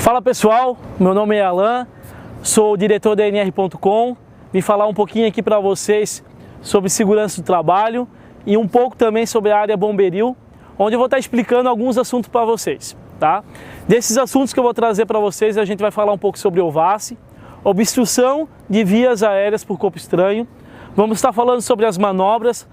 Fala pessoal, meu nome é Alan, sou o diretor da NR.com, vim falar um pouquinho aqui para vocês sobre segurança do trabalho e um pouco também sobre a área bomberil, onde eu vou estar explicando alguns assuntos para vocês, tá? Desses assuntos que eu vou trazer para vocês, a gente vai falar um pouco sobre OVASS, obstrução de vias aéreas por corpo estranho, vamos estar falando sobre as manobras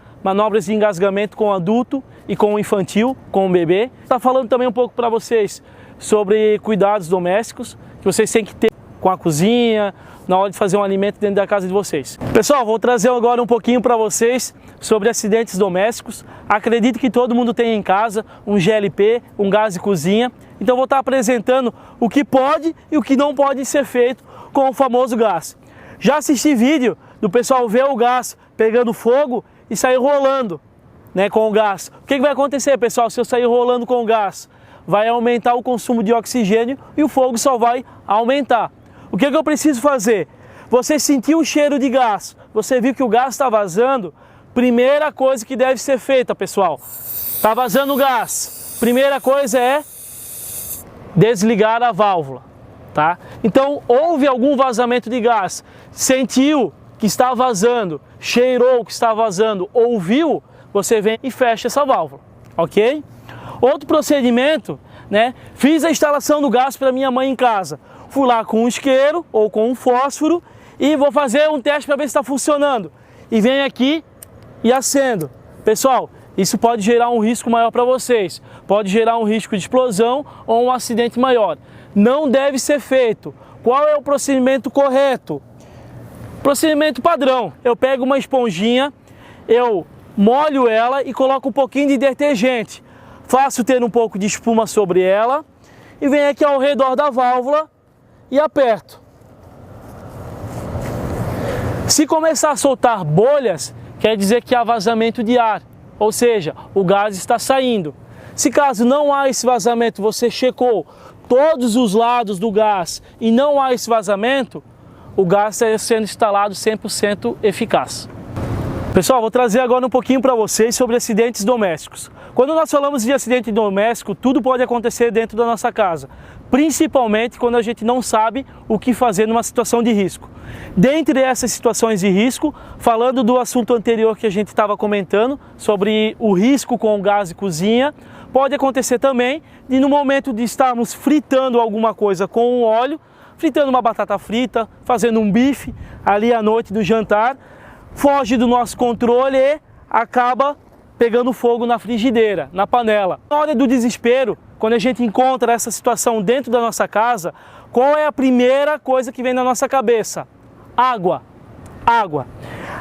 de engasgamento com adulto e com o infantil, com o bebê. Está falando também um pouco para vocês sobre cuidados domésticos que vocês têm que ter com a cozinha, na hora de fazer um alimento dentro da casa de vocês. Pessoal, vou trazer agora um pouquinho para vocês sobre acidentes domésticos. Acredito que todo mundo tem em casa um GLP, um gás de cozinha. Então vou estar apresentando o que pode e o que não pode ser feito com o famoso gás. Já assisti vídeo do pessoal ver o gás pegando fogo e sair rolando, né, com o gás. O que vai acontecer, pessoal, se eu sair rolando com o gás? Vai aumentar o consumo de oxigênio e o fogo só vai aumentar. O que eu preciso fazer? Você sentiu o cheiro de gás, você viu que o gás está vazando, primeira coisa que deve ser feita, pessoal, está vazando o gás, primeira coisa é desligar a válvula, tá? Então, houve algum vazamento de gás, sentiu que está vazando, cheirou que está vazando, ouviu, você vem e fecha essa válvula, ok? Outro procedimento, né? Fiz a instalação do gás para minha mãe em casa. Fui lá com um isqueiro ou com um fósforo e vou fazer um teste para ver se está funcionando. E venho aqui e acendo. Pessoal, isso pode gerar um risco maior para vocês. Pode gerar um risco de explosão ou um acidente maior. Não deve ser feito. Qual é o procedimento correto? Procedimento padrão. Eu pego uma esponjinha, eu molho ela e coloco um pouquinho de detergente. Faço ter um pouco de espuma sobre ela e venho aqui ao redor da válvula e aperto. Se começar a soltar bolhas, quer dizer que há vazamento de ar, ou seja, o gás está saindo. Se caso não há esse vazamento, você checou todos os lados do gás e não há esse vazamento, o gás está sendo instalado 100% eficaz. Pessoal, vou trazer agora um pouquinho para vocês sobre acidentes domésticos. Quando nós falamos de acidente doméstico, tudo pode acontecer dentro da nossa casa, principalmente quando a gente não sabe o que fazer numa situação de risco. Dentre essas situações de risco, falando do assunto anterior que a gente estava comentando, sobre o risco com o gás de cozinha, pode acontecer também de no momento de estarmos fritando alguma coisa com o óleo, fritando uma batata frita, fazendo um bife ali à noite do jantar, foge do nosso controle e acaba pegando fogo na frigideira, na panela. Na hora do desespero, quando a gente encontra essa situação dentro da nossa casa, qual é a primeira coisa que vem na nossa cabeça? Água. Água.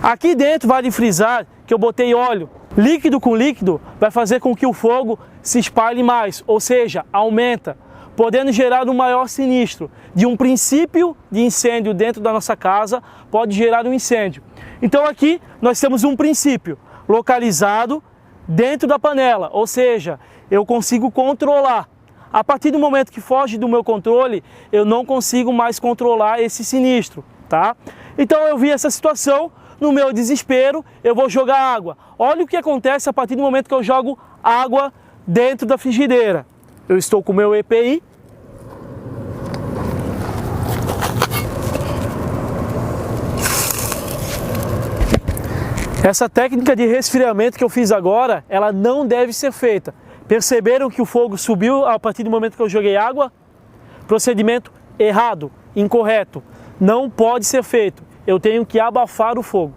Aqui dentro vale frisar que eu botei óleo. Líquido com líquido vai fazer com que o fogo se espalhe mais, ou seja, aumenta, podendo gerar um maior sinistro. De um princípio de incêndio dentro da nossa casa, pode gerar um incêndio. Então aqui nós temos um princípio localizado dentro da panela, ou seja, eu consigo controlar. A partir do momento que foge do meu controle, eu não consigo mais controlar esse sinistro, tá? Então eu vi essa situação, no meu desespero, eu vou jogar água. Olha o que acontece a partir do momento que eu jogo água dentro da frigideira. Eu estou com o meu EPI. Essa técnica de resfriamento que eu fiz agora, ela não deve ser feita. Perceberam que o fogo subiu a partir do momento que eu joguei água? Procedimento errado, incorreto. Não pode ser feito. Eu tenho que abafar o fogo.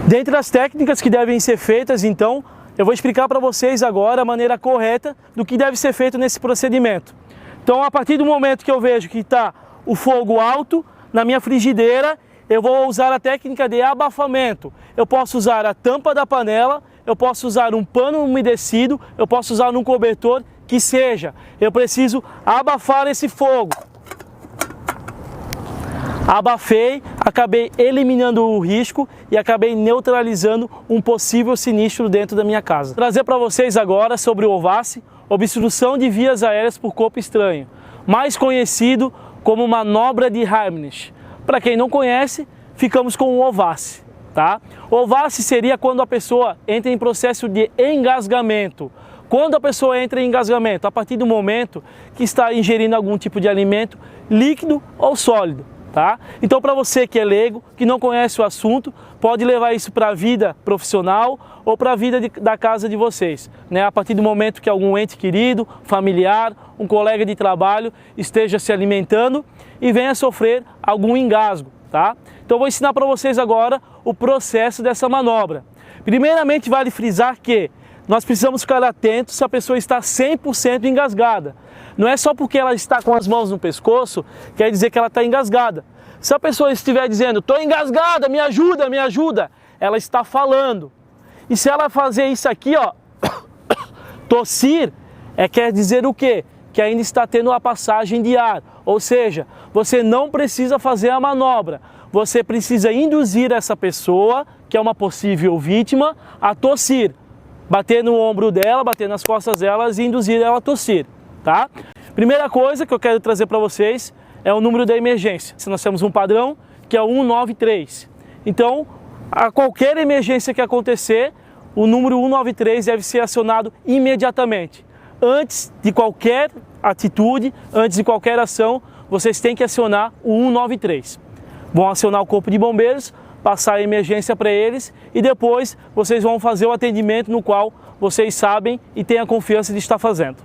Dentre as técnicas que devem ser feitas, então, eu vou explicar para vocês agora a maneira correta do que deve ser feito nesse procedimento. Então, a partir do momento que eu vejo que está o fogo alto na minha frigideira, eu vou usar a técnica de abafamento. Eu posso usar a tampa da panela, eu posso usar um pano umedecido, eu posso usar um cobertor, que seja. Eu preciso abafar esse fogo. Abafei, acabei eliminando o risco e acabei neutralizando um possível sinistro dentro da minha casa. Vou trazer para vocês agora sobre o OVASS, obstrução de vias aéreas por corpo estranho, mais conhecido como manobra de Heimlich. Para quem não conhece, ficamos com o OVASS, tá? O OVASS seria quando a pessoa entra em processo de engasgamento Quando a pessoa entra em engasgamento? A partir do momento que está ingerindo algum tipo de alimento líquido ou sólido, tá? Então, para você que é leigo, que não conhece o assunto, pode levar isso para a vida profissional ou para a vida da casa de vocês, né? A partir do momento que algum ente querido, familiar, um colega de trabalho esteja se alimentando e venha sofrer algum engasgo, tá? Então, eu vou ensinar para vocês agora o processo dessa manobra. Primeiramente, vale frisar que nós precisamos ficar atentos se a pessoa está 100% engasgada. Não é só porque ela está com as mãos no pescoço, quer dizer que ela está engasgada. Se a pessoa estiver dizendo, estou engasgada, me ajuda, ela está falando. E se ela fazer isso aqui, ó, tossir, quer dizer o quê? Que ainda está tendo a passagem de ar. Ou seja, você não precisa fazer a manobra. Você precisa induzir essa pessoa, que é uma possível vítima, a tossir. Bater no ombro dela, bater nas costas delas e induzir ela a tossir, tá? Primeira coisa que eu quero trazer para vocês é o número da emergência. Nós temos um padrão que é o 193. Então, a qualquer emergência que acontecer, o número 193 deve ser acionado imediatamente. Antes de qualquer atitude, antes de qualquer ação, vocês têm que acionar o 193. Vão acionar o corpo de bombeiros, passar a emergência para eles e depois vocês vão fazer o atendimento no qual vocês sabem e têm a confiança de estar fazendo.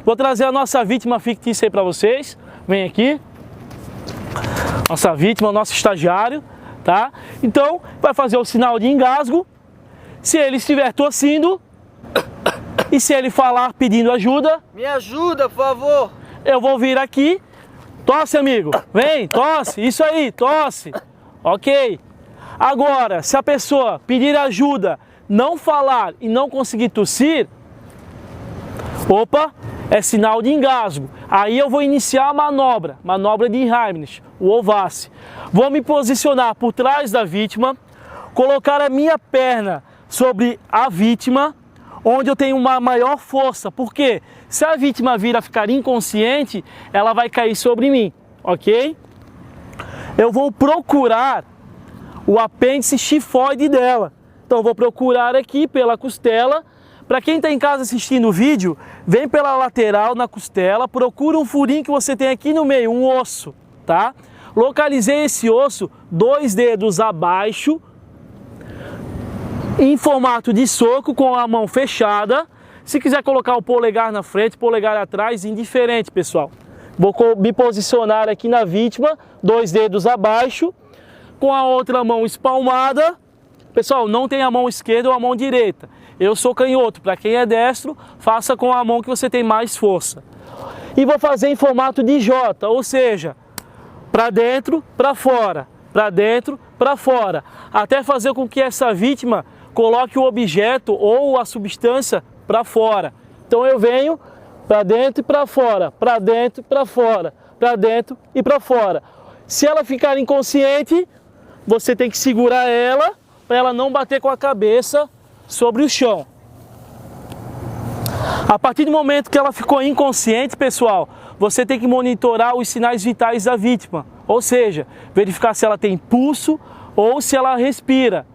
Vou trazer a nossa vítima fictícia aí para vocês. Vem aqui. Nossa vítima, o nosso estagiário, tá? Então, vai fazer o sinal de engasgo. Se ele estiver tossindo e se ele falar pedindo ajuda... Me ajuda, por favor! Eu vou vir aqui. Tosse, amigo. Vem, tosse. Isso aí, tosse. Ok. Agora, se a pessoa pedir ajuda, não falar e não conseguir tossir, opa, é sinal de engasgo. Aí eu vou iniciar a manobra de Heimlich, o Ovasi. Vou me posicionar por trás da vítima, colocar a minha perna sobre a vítima, onde eu tenho uma maior força. Porque se a vítima vir a ficar inconsciente, ela vai cair sobre mim, ok? Eu vou procurar o apêndice chifoide dela. Então, vou procurar aqui pela costela. Para quem está em casa assistindo o vídeo, vem pela lateral na costela, procura um furinho que você tem aqui no meio, um osso, tá? Localizei esse osso, 2 dedos abaixo, em formato de soco, com a mão fechada. Se quiser colocar o polegar na frente, polegar atrás, indiferente, pessoal. Vou me posicionar aqui na vítima, 2 dedos abaixo, com a outra mão espalmada. Pessoal, não tem a mão esquerda ou a mão direita. Eu sou canhoto. Para quem é destro, faça com a mão que você tem mais força. E vou fazer em formato de J, ou seja, para dentro, para fora, para dentro, para fora, até fazer com que essa vítima coloque o objeto ou a substância para fora. Então eu venho para dentro e para fora, para dentro e para fora, para dentro e para fora. Se ela ficar inconsciente, você tem que segurar ela para ela não bater com a cabeça sobre o chão. A partir do momento que ela ficou inconsciente, pessoal, você tem que monitorar os sinais vitais da vítima. Ou seja, verificar se ela tem pulso ou se ela respira.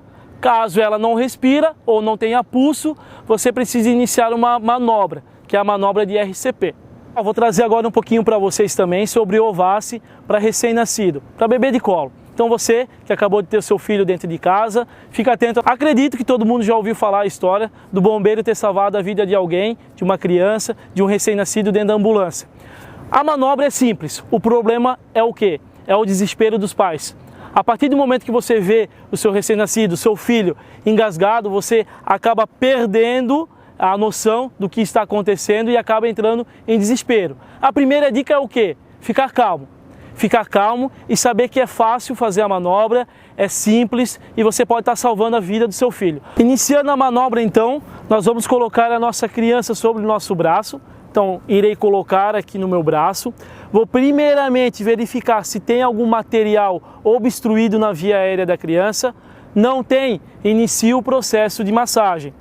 Caso ela não respira ou não tenha pulso, você precisa iniciar uma manobra, que é a manobra de RCP. Eu vou trazer agora um pouquinho para vocês também sobre o Ovasi para recém-nascido, para bebê de colo. Então você que acabou de ter seu filho dentro de casa, fica atento. Acredito que todo mundo já ouviu falar a história do bombeiro ter salvado a vida de alguém, de uma criança, de um recém-nascido dentro da ambulância. A manobra é simples, o problema é o quê? É o desespero dos pais. A partir do momento que você vê o seu recém-nascido, o seu filho engasgado, você acaba perdendo a noção do que está acontecendo e acaba entrando em desespero. A primeira dica é o quê? Ficar calmo. Ficar calmo e saber que é fácil fazer a manobra, é simples e você pode estar salvando a vida do seu filho. Iniciando a manobra então, nós vamos colocar a nossa criança sobre o nosso braço. Então, irei colocar aqui no meu braço. Vou primeiramente verificar se tem algum material obstruído na via aérea da criança. Não tem, inicio o processo de massagem.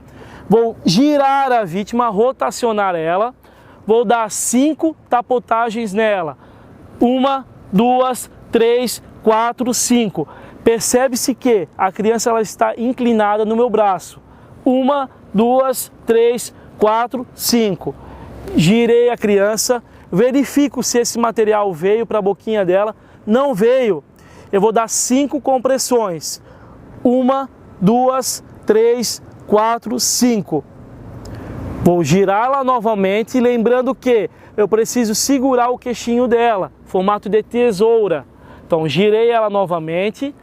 Vou girar a vítima, rotacionar ela. Vou dar 5 tapotagens nela. 1, 2, 3, 4, 5. Percebe-se que a criança ela está inclinada no meu braço. 1, 2, 3, 4, 5. Girei a criança, verifico se esse material veio para a boquinha dela. Não veio, eu vou dar 5 compressões. 1, 2, 3, 4, 5. Vou girá-la novamente, lembrando que eu preciso segurar o queixinho dela, formato de tesoura. Então girei ela novamente,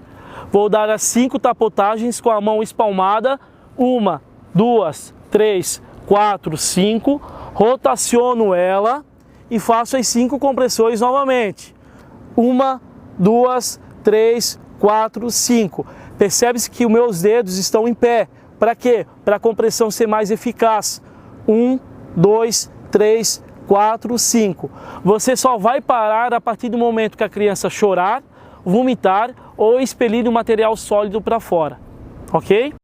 vou dar as 5 tapotagens com a mão espalmada. 1, 2, 3, 4, 5. Rotaciono ela e faço as 5 compressões novamente. 1, 2, 3, 4, 5. Percebe-se que os meus dedos estão em pé. Para quê? Para a compressão ser mais eficaz. 1, 2, 3, 4, 5. Você só vai parar a partir do momento que a criança chorar, vomitar ou expelir o material sólido para fora. Ok?